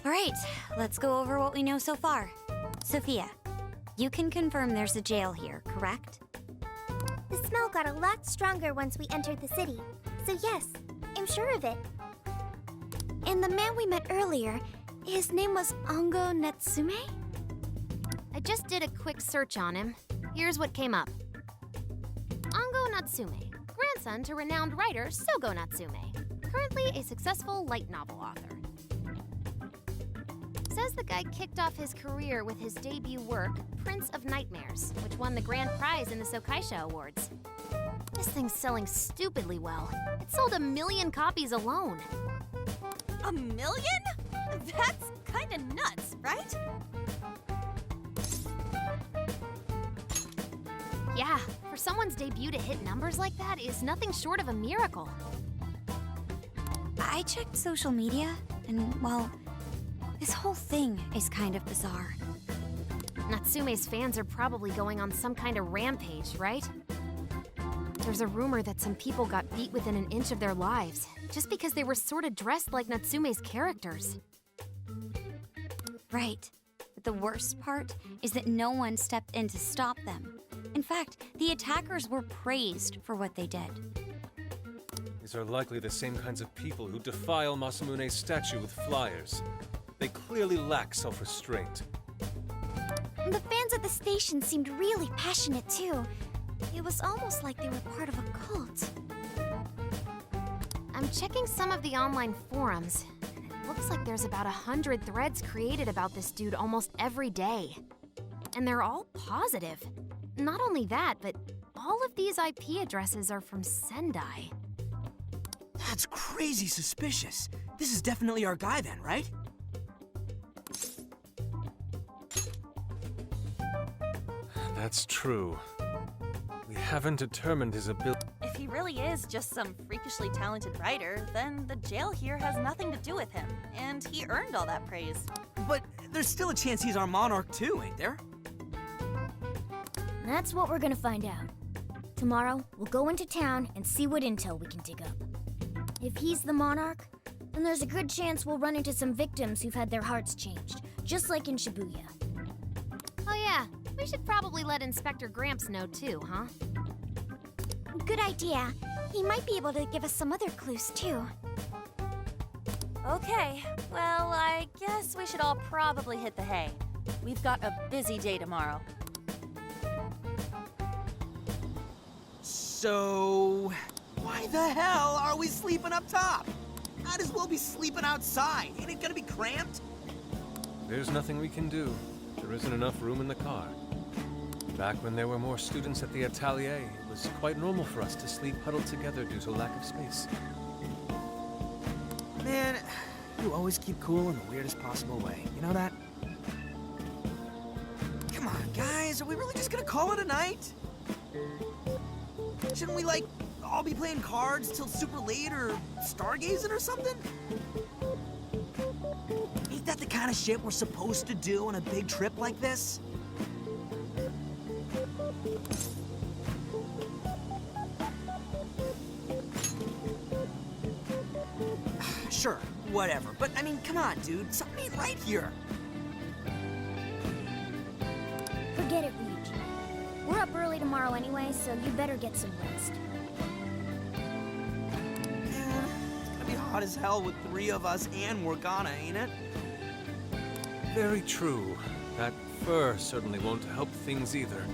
Alright, let's go over what we know so far. Sophia, you can confirm there's a jail here, correct? The smell got a lot stronger once we entered the city. So yes, I'm sure of it. And the man we met earlier, his name was Ongo Natsume? I just did a quick search on him. Here's what came up. Ongo Natsume, grandson to renowned writer Sogo Natsume, currently a successful light novel author. Says the guy kicked off his career with his debut work, Prince of Nightmares, which won the grand prize in the Sokaisha Awards. This thing's selling stupidly well. It sold 1 million copies alone. 1 million? That's kinda nuts, right? Yeah, for someone's debut to hit numbers like that is nothing short of a miracle. I checked social media, and well, this whole thing is kind of bizarre. Natsume's fans are probably going on some kind of rampage, right? There's a rumor that some people got beat within an inch of their lives, just because they were sort of dressed like Natsume's characters. Right. But the worst part is that no one stepped in to stop them. In fact, the attackers were praised for what they did. These are likely the same kinds of people who defile Masamune's statue with flyers. They clearly lack self-restraint. The fans at the station seemed really passionate too. It was almost like they were part of a cult. I'm checking some of the online forums. It looks like there's about 100 threads created about this dude almost every day. And they're all positive. Not only that, but all of these IP addresses are from Sendai. That's crazy suspicious. This is definitely our guy then, right? That's true. We haven't determined his ability. If he really is just some freakishly talented writer, then the jail here has nothing to do with him, and he earned all that praise. But there's still a chance he's our monarch too, ain't there? That's what we're gonna find out. Tomorrow, we'll go into town and see what intel we can dig up. If he's the monarch, then there's a good chance we'll run into some victims who've had their hearts changed, just like in Shibuya. Oh yeah, we should probably let Inspector Gramps know too, huh? Good idea. He might be able to give us some other clues too. Okay, well, I guess we should all probably hit the hay. We've got a busy day tomorrow. So, why the hell are we sleeping up top? Might as well be sleeping outside. Ain't it gonna be cramped? There's nothing we can do. There isn't enough room in the car. Back when there were more students at the atelier, it was quite normal for us to sleep huddled together due to lack of space. Man, you always keep cool in the weirdest possible way. You know that? Come on, guys. Are we really just gonna call it a night? Shouldn't we, like, all be playing cards till super late or stargazing or something? Ain't that the kind of shit we're supposed to do on a big trip like this? Sure, whatever. But, I mean, come on, dude. Something ain't right here. Forget it, Ryuji. We're up early tomorrow anyway, so you better get some rest. Yeah, it's gonna be hot as hell with 3 of us and Morgana, ain't it? Very true. That fur certainly won't help things either.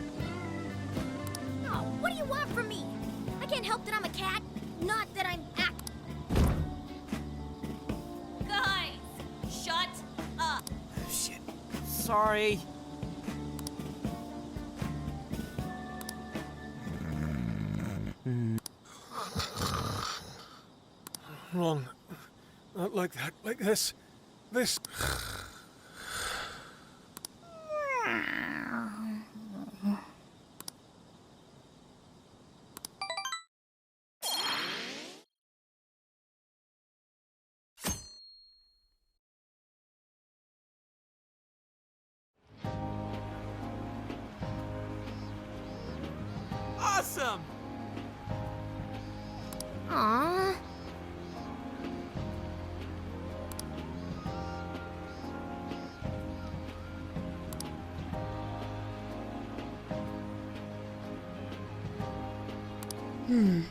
Oh, what do you want from me? I can't help that I'm a cat. Not that I'm Guys, shut up. Shit. Sorry. Wrong. Not like that. Like this. This. Awesome! Aww. Yeah.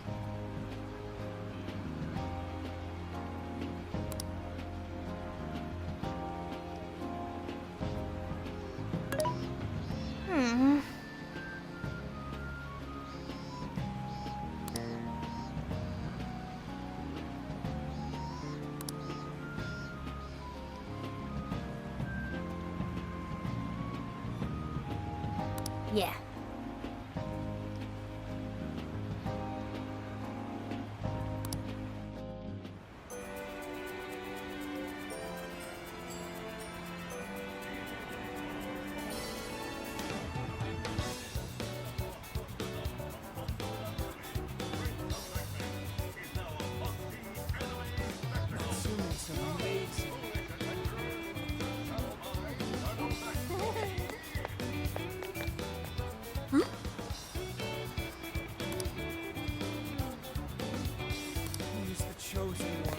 He's the chosen one.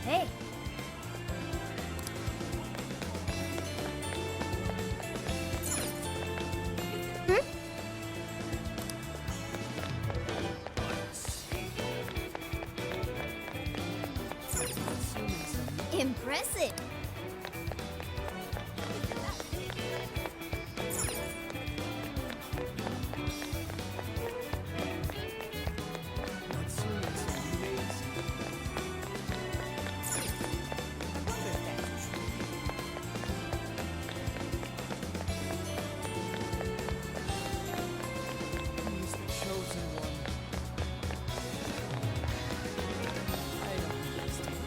Hey. Impressive. He's the chosen one. I don't understand.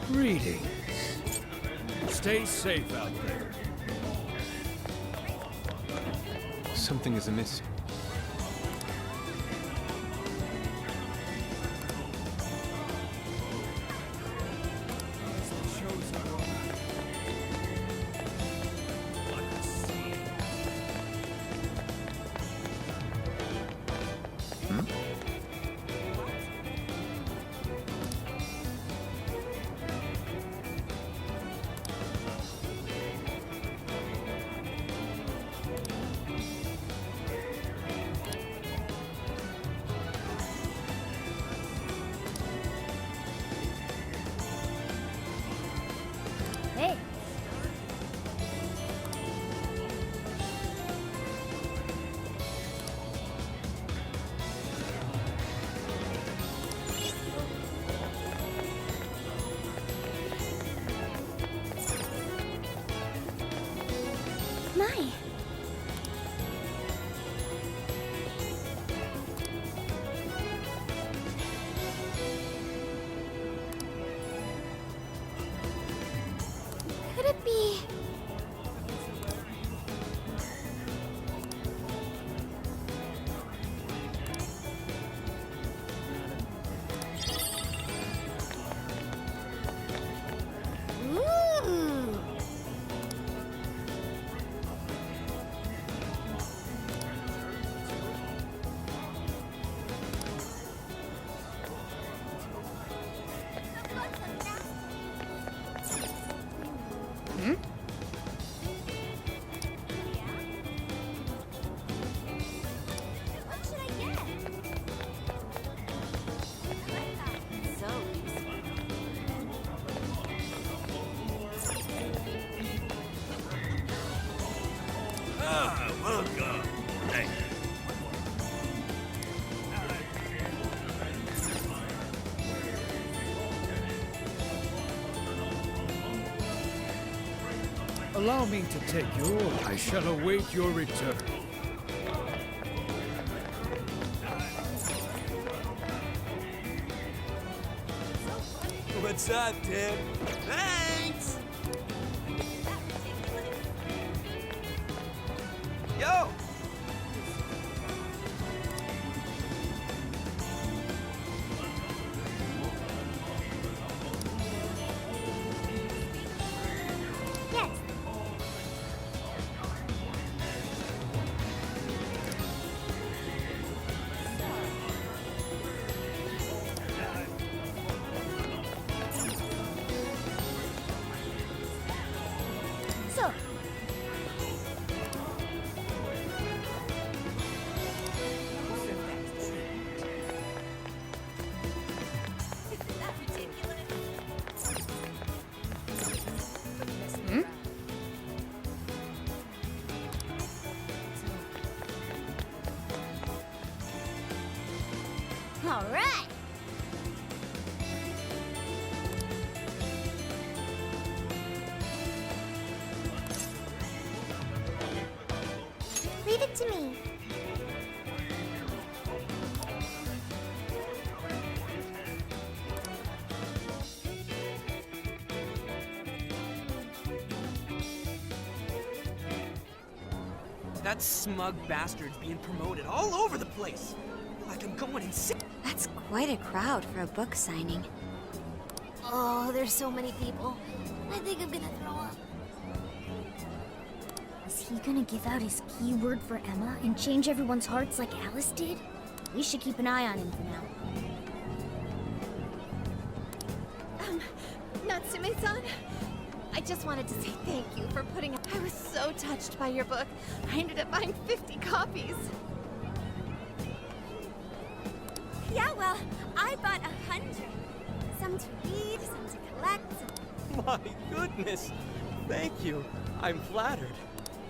Greetings. Stay safe out there. Something is amiss. He's the chosen one. Allow me to take your... I shall await your return. What's up, Tim? Thanks! Yo! Yes. So, all right. Leave it to me. That smug bastard's being promoted all over the place. Like I'm going insane. That's quite a crowd for a book signing. Oh, there's so many people. I think I'm gonna throw up. Is he gonna give out his keyword for Emma and change everyone's hearts like Alice did? We should keep an eye on him for now. Natsume-san, I just wanted to say thank you for putting... I was so touched by your book. I ended up buying 50 copies. Yeah, well, I bought 100. Some to read, some to collect, some... My goodness. Thank you. I'm flattered.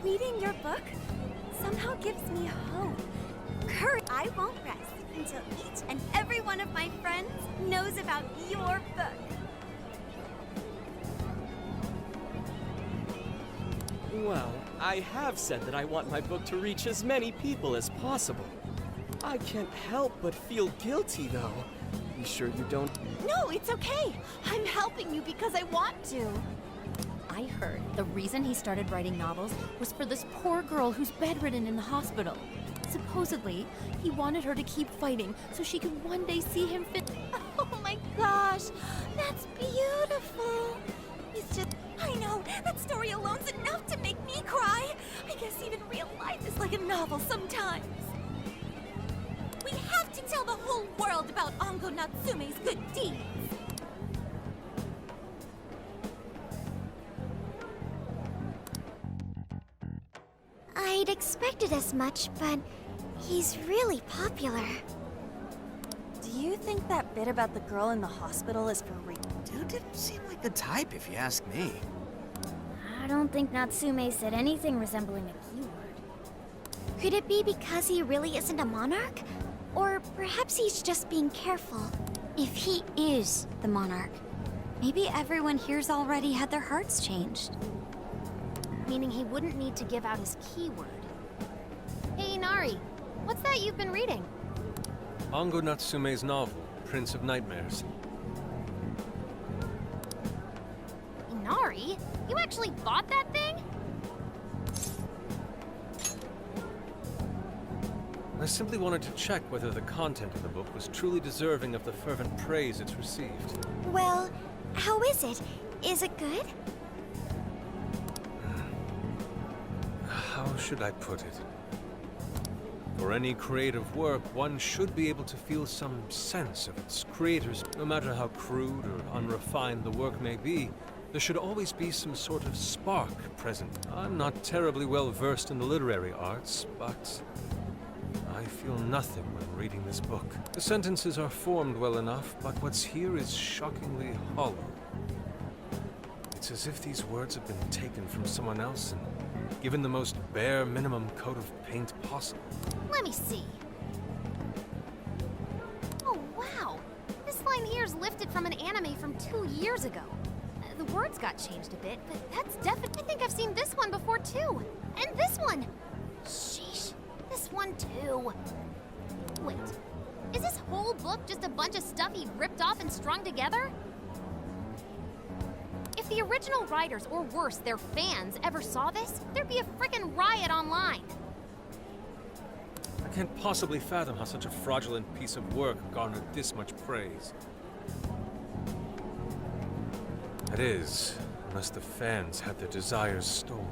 Reading your book somehow gives me hope. Courage. I won't rest until each and every one of my friends knows about your book. Well, I have said that I want my book to reach as many people as possible. I can't help but feel guilty, though. You sure you don't? No, it's okay. I'm helping you because I want to. I heard the reason he started writing novels was for this poor girl who's bedridden in the hospital. Supposedly, he wanted her to keep fighting so she could one day see him fit. Oh my gosh, that's beautiful. It's just... I know, that story alone's enough to make me cry. I guess even real life is like a novel sometimes. We have to tell the whole world about Ango Natsume's good deeds. I'd expected as much, but he's really popular. Do you think that bit about the girl in the hospital is for real? Dude didn't seem like the type, if you ask me. I don't think Natsume said anything resembling a keyword. Could it be because he really isn't a monarch? Or perhaps he's just being careful. If he is the monarch, maybe everyone here's already had their hearts changed. Meaning he wouldn't need to give out his keyword. Hey, Inari, what's that you've been reading? Ango Natsume's novel, Prince of Nightmares. Inari? You actually bought that thing? I simply wanted to check whether the content of the book was truly deserving of the fervent praise it's received. Well, how is it? Is it good? How should I put it? For any creative work, one should be able to feel some sense of its creators. No matter how crude or unrefined the work may be, there should always be some sort of spark present. I'm not terribly well versed in the literary arts, but I feel nothing when reading this book. The sentences are formed well enough, but what's here is shockingly hollow. It's as if these words have been taken from someone else and given the most bare minimum coat of paint possible. Let me see. Oh, wow. This line here's lifted from an anime from 2 years ago. The words got changed a bit, but that's definitely. I think I've seen this one before too. And this one! Sheesh, this one too. Wait, is this whole book just a bunch of stuff he ripped off and strung together? If the original writers, or worse, their fans, ever saw this, there'd be a frickin' riot online. I can't possibly fathom how such a fraudulent piece of work garnered this much praise. That is, unless the fans had their desires stolen.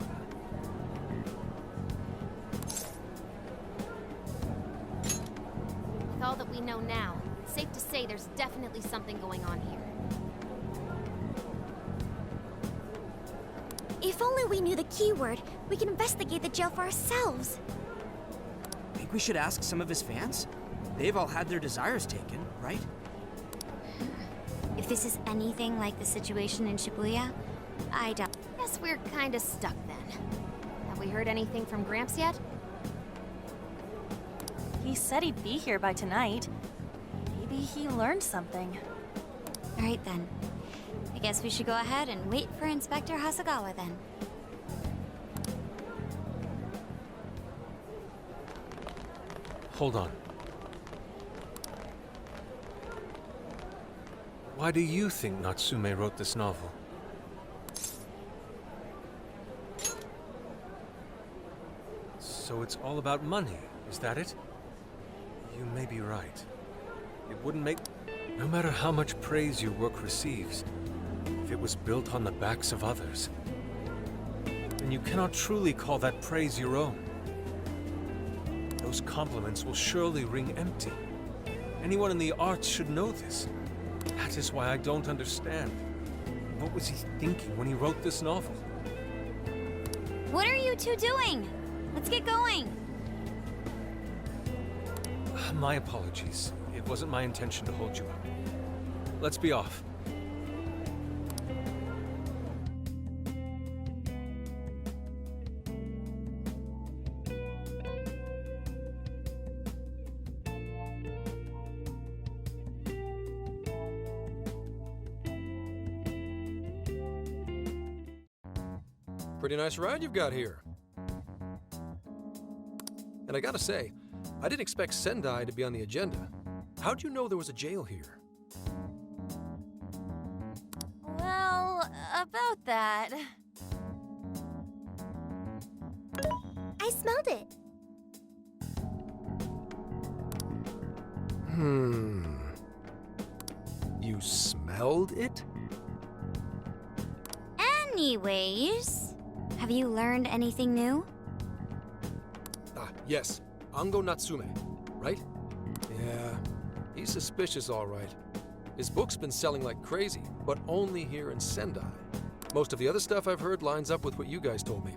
With all that we know now, it's safe to say there's definitely something going on here. If only we knew the keyword, we can investigate the jail for ourselves. Think we should ask some of his fans? They've all had their desires taken, right? If this is anything like the situation in Shibuya, I doubt. Guess we're kinda stuck then. Have we heard anything from Gramps yet? He said he'd be here by tonight. Maybe he learned something. All right then. I guess we should go ahead and wait for Inspector Hasagawa then. Hold on. Why do you think Natsume wrote this novel? So it's all about money, is that it? You may be right. It wouldn't make... No matter how much praise your work receives, if it was built on the backs of others, then you cannot truly call that praise your own. Those compliments will surely ring empty. Anyone in the arts should know this. That is why I don't understand. What was he thinking when he wrote this novel? What are you two doing? Let's get going. My apologies. It wasn't my intention to hold you up. Let's be off. Pretty nice ride you've got here. And I gotta say, I didn't expect Sendai to be on the agenda. How'd you know there was a jail here? Well, about that. I smelled it. You smelled it? Anyways, have you learned anything new? Ah, yes. Ango Natsume, right? Yeah, he's suspicious all right. His book's been selling like crazy, but only here in Sendai. Most of the other stuff I've heard lines up with what you guys told me.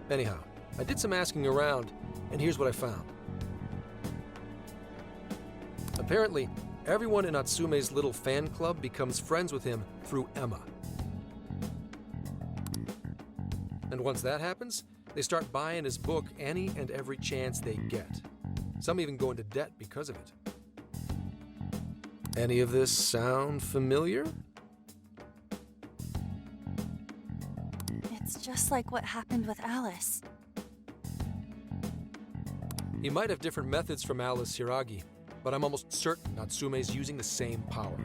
Anyhow, I did some asking around, and here's what I found. Apparently, everyone in Natsume's little fan club becomes friends with him through Emma. And once that happens, they start buying his book any and every chance they get. Some even go into debt because of it. Any of this sound familiar? It's just like what happened with Alice. He might have different methods from Alice Hiragi, but I'm almost certain Natsume's using the same power.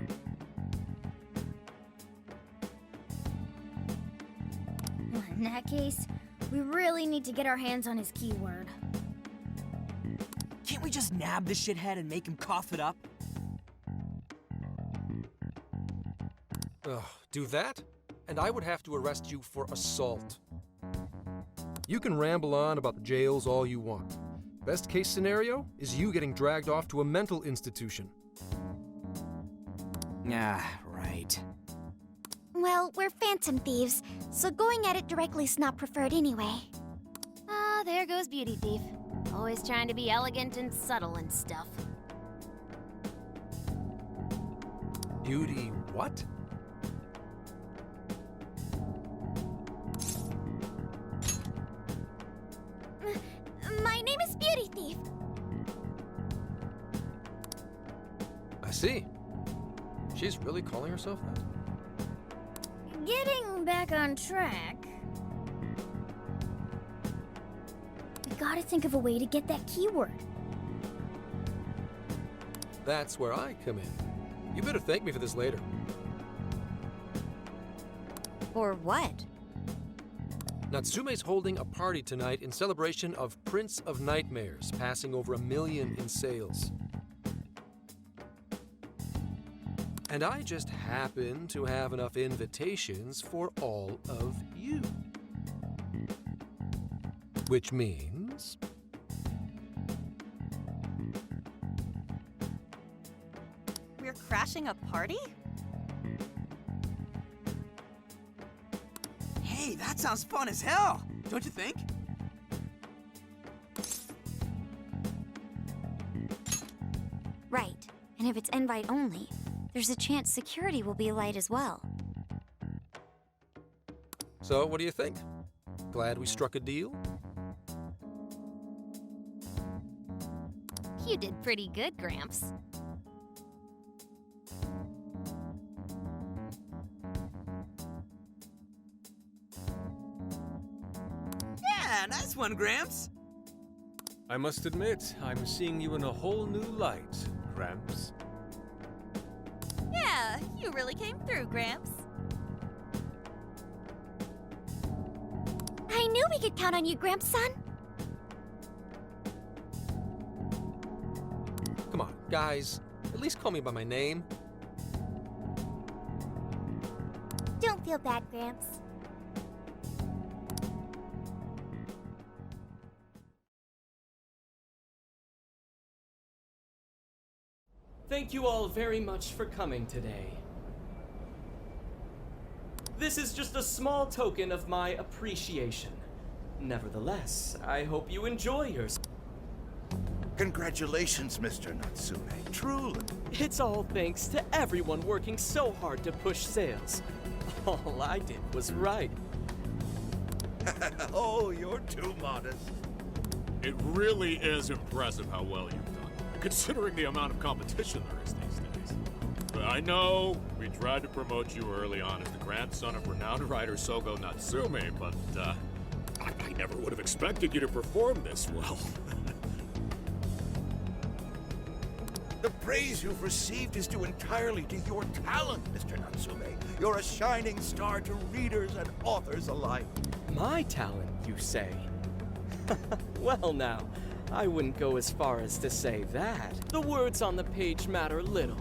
In that case, we really need to get our hands on his keyword. Can't we just nab the shithead and make him cough it up? Ugh, do that? And I would have to arrest you for assault. You can ramble on about the jails all you want. Best case scenario is you getting dragged off to a mental institution. Ah, right. Well, we're phantom thieves, so going at it directly is not preferred anyway. Ah, there goes Beauty Thief. Always trying to be elegant and subtle and stuff. Beauty what? My name is Beauty Thief. I see. She's really calling herself that? Getting back on track. We gotta think of a way to get that keyword. That's where I come in. You better thank me for this later. Or what? Natsume's holding a party tonight in celebration of Prince of Nightmares, passing over 1 million in sales. And I just happen to have enough invitations for all of you. Which means... We're crashing a party? Hey, that sounds fun as hell, don't you think? Right. And if it's invite only, there's a chance security will be light as well. So, what do you think? Glad we struck a deal? You did pretty good, Gramps. Yeah, nice one, Gramps. I must admit, I'm seeing you in a whole new light, Gramps. Yeah, you really came through, Gramps. I knew we could count on you, Gramps son. Come on, guys. At least call me by my name. Don't feel bad, Gramps. Thank you all very much for coming today. This is just a small token of my appreciation. Nevertheless, I hope you enjoy yourself. Congratulations, Mr. Natsume. Truly. It's all thanks to everyone working so hard to push sales. All I did was write. Oh, you're too modest. It really is impressive how well you've done, considering the amount of competition there is these days. But I know we tried to promote you early on as the grandson of renowned writer Sogo Natsume, but I never would have expected you to perform this well. The praise you've received is due entirely to your talent, Mr. Natsume. You're a shining star to readers and authors alike. My talent, you say? Well now, I wouldn't go as far as to say that. The words on the page matter little.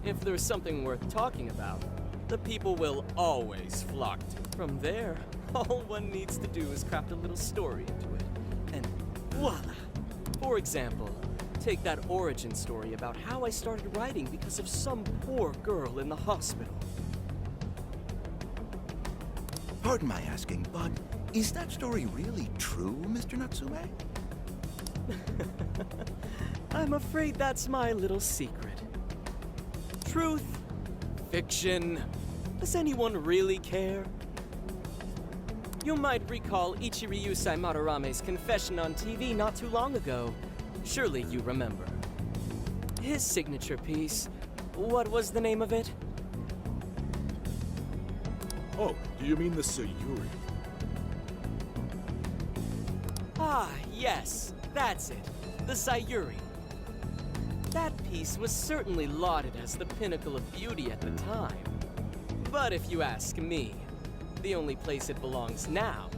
If there's something worth talking about, the people will always flock to. From there, all one needs to do is craft a little story into it. And voila! For example, take that origin story about how I started writing because of some poor girl in the hospital. Pardon my asking, but is that story really true, Mr. Natsume? I'm afraid that's my little secret. Truth, fiction, does anyone really care? You might recall Ichiryu Madarame's confession on TV not too long ago. Surely you remember. His signature piece, what was the name of it? Oh, do you mean the Sayuri? Ah, yes, that's it. The Sayuri. That piece was certainly lauded as the pinnacle of beauty at the time. But if you ask me, the only place it belongs now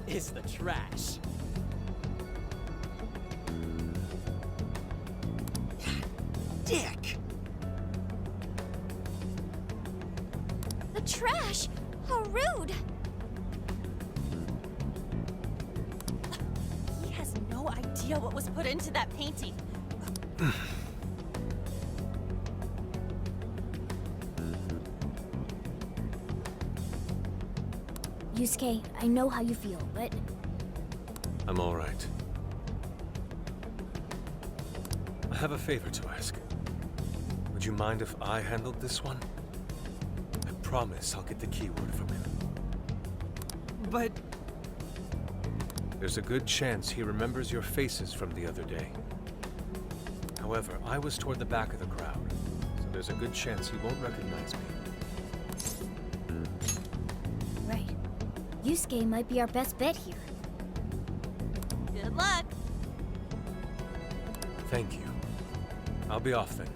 is the trash. Dick! The trash? How rude! He has no idea what was put into that painting. Yusuke, I know how you feel, but... I'm all right. I have a favor to ask. Would you mind if I handled this one? I promise I'll get the keyword from him. But... There's a good chance he remembers your faces from the other day. However, I was toward the back of the crowd, so There's a good chance he won't recognize me. Right. Yusuke might be our best bet here. Good luck. Thank you. I'll be off then.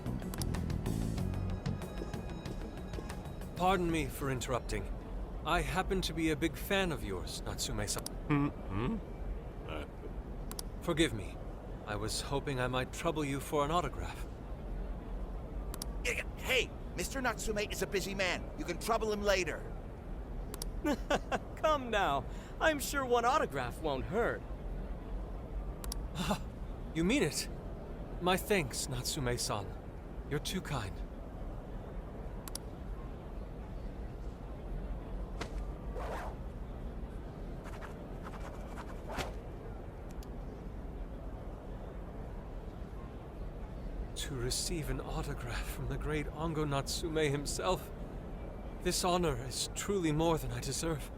Pardon me for interrupting. I happen to be a big fan of yours, Natsume-san. Forgive me. I was hoping I might trouble you for an autograph. Hey, Mr. Natsume is a busy man. You can trouble him later. Come now. I'm sure one autograph won't hurt. You mean it? My thanks, Natsume-san. You're too kind. To receive an autograph from the great Ongo Natsume himself, this honor is truly more than I deserve.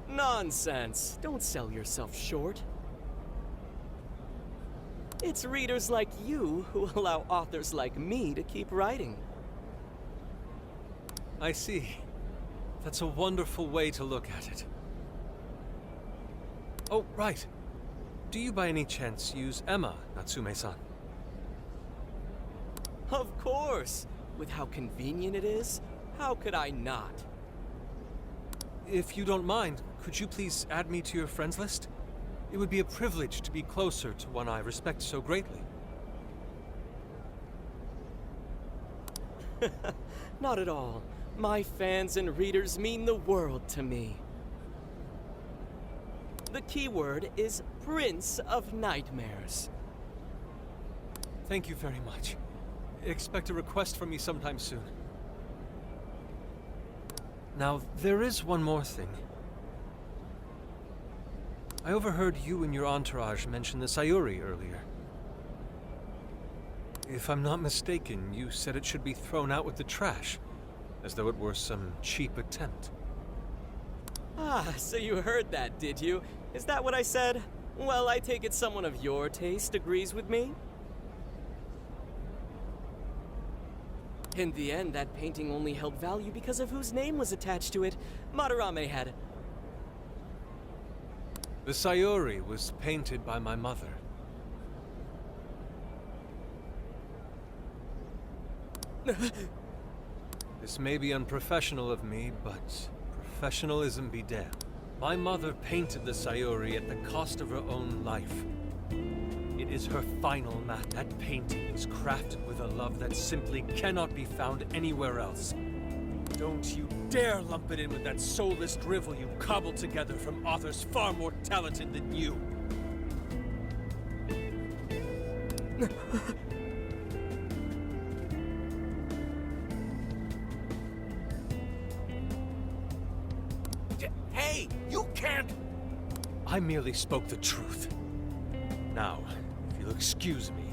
Nonsense. Don't sell yourself short. It's readers like you who allow authors like me to keep writing. I see. That's a wonderful way to look at it. Oh, right. Do you by any chance use Emma, Natsume-san? Of course! With how convenient it is, how could I not? If you don't mind, could you please add me to your friends list? It would be a privilege to be closer to one I respect so greatly. Not at all. My fans and readers mean the world to me. The keyword is Prince of Nightmares. Thank you very much. Expect a request from me sometime soon. Now, there is one more thing. I overheard you and your entourage mention the Sayuri earlier. If I'm not mistaken, you said it should be thrown out with the trash, as though it were some cheap attempt. Ah, so you heard that, did you? Is that what I said? Well, I take it someone of your taste agrees with me? In the end, that painting only held value because of whose name was attached to it. Madarame had... The Sayuri was painted by my mother. This may be unprofessional of me, but professionalism be damned. My mother painted the Sayuri at the cost of her own life. It is her final matter. That painting was crafted with a love that simply cannot be found anywhere else. Don't you dare lump it in with that soulless drivel you cobbled together from authors far more talented than you. Hey, you can't... I merely spoke the truth. Now, if you'll excuse me.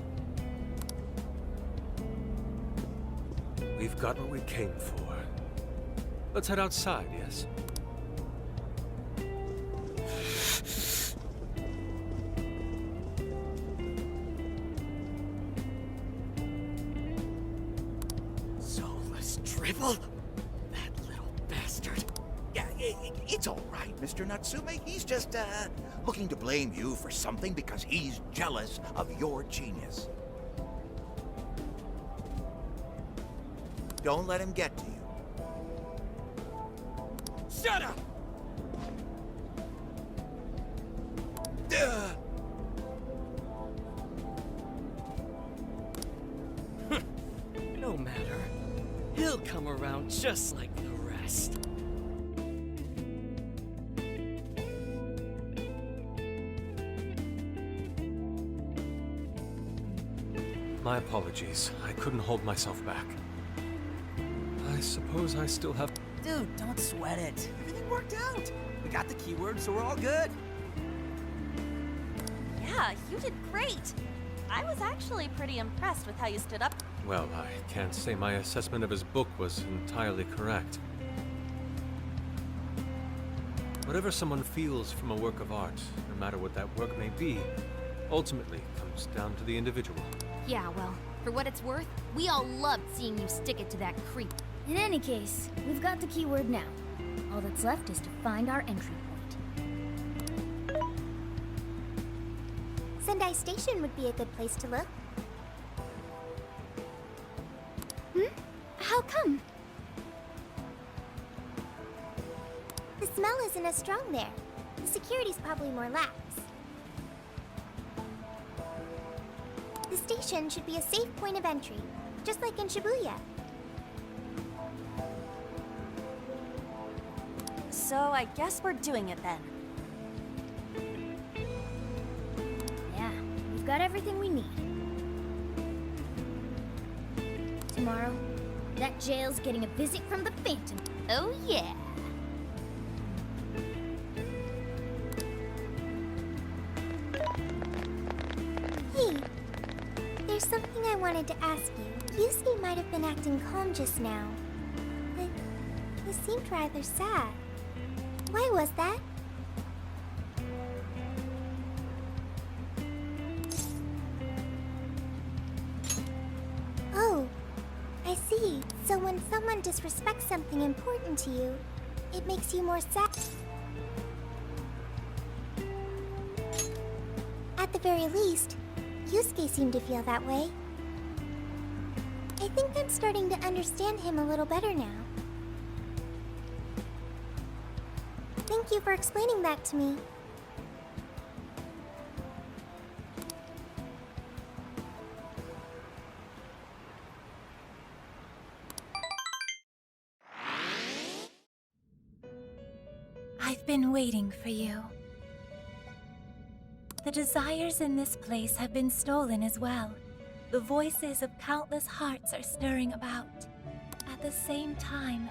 We've got what we came for. Let's head outside, yes? Soulless drivel? That little bastard. Yeah, it's all right, Mr. Natsume. He's just, looking to blame you for something because he's jealous of your genius. Don't let him get to you. Shut up! No matter. He'll come around just like the rest. My apologies. I couldn't hold myself back. I suppose I still have... Dude, don't sweat it. Everything worked out. We got the keyword, so we're all good. Yeah, you did great. I was actually pretty impressed with how you stood up. Well, I can't say my assessment of his book was entirely correct. Whatever someone feels from a work of art, no matter what that work may be, ultimately comes down to the individual. Yeah, well, For what it's worth, we all loved seeing you stick it to that creep. In any case, we've got the keyword now. All that's left is to find our entry point. Sendai Station would be a good place to look. How come? The smell isn't as strong there. The security's probably more lax. The station should be a safe point of entry, just like in Shibuya. So I guess we're doing it then. Yeah, we've got everything we need. Tomorrow, that jail's getting a visit from the Phantom. Oh yeah. Hey, there's something I wanted to ask you. Yusuke might have been acting calm just now, but he seemed rather sad. Why was that? Oh, I see. So when someone disrespects something important to you, it makes you more sad. At the very least, Yusuke seemed to feel that way. I think I'm starting to understand him a little better now. Thank you for explaining that to me. I've been waiting for you. The desires in this place have been stolen as well. The voices of countless hearts are stirring about. At the same time,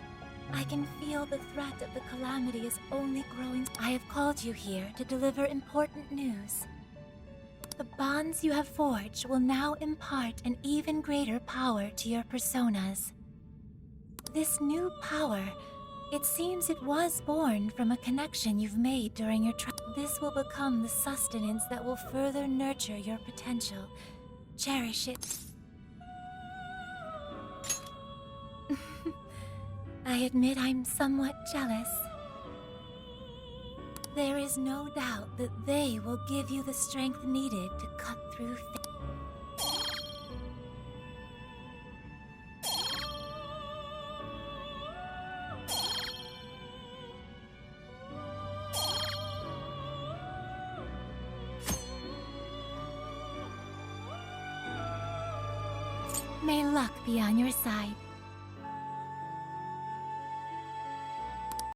I can feel the threat of the calamity is only growing. I have called you here to deliver important news. The bonds you have forged will now impart an even greater power to your personas. This new power, it seems it was born from a connection you've made during your This will become the sustenance that will further nurture your potential. Cherish it. I admit I'm somewhat jealous. There is no doubt that they will give you the strength needed to cut through May luck be on your side.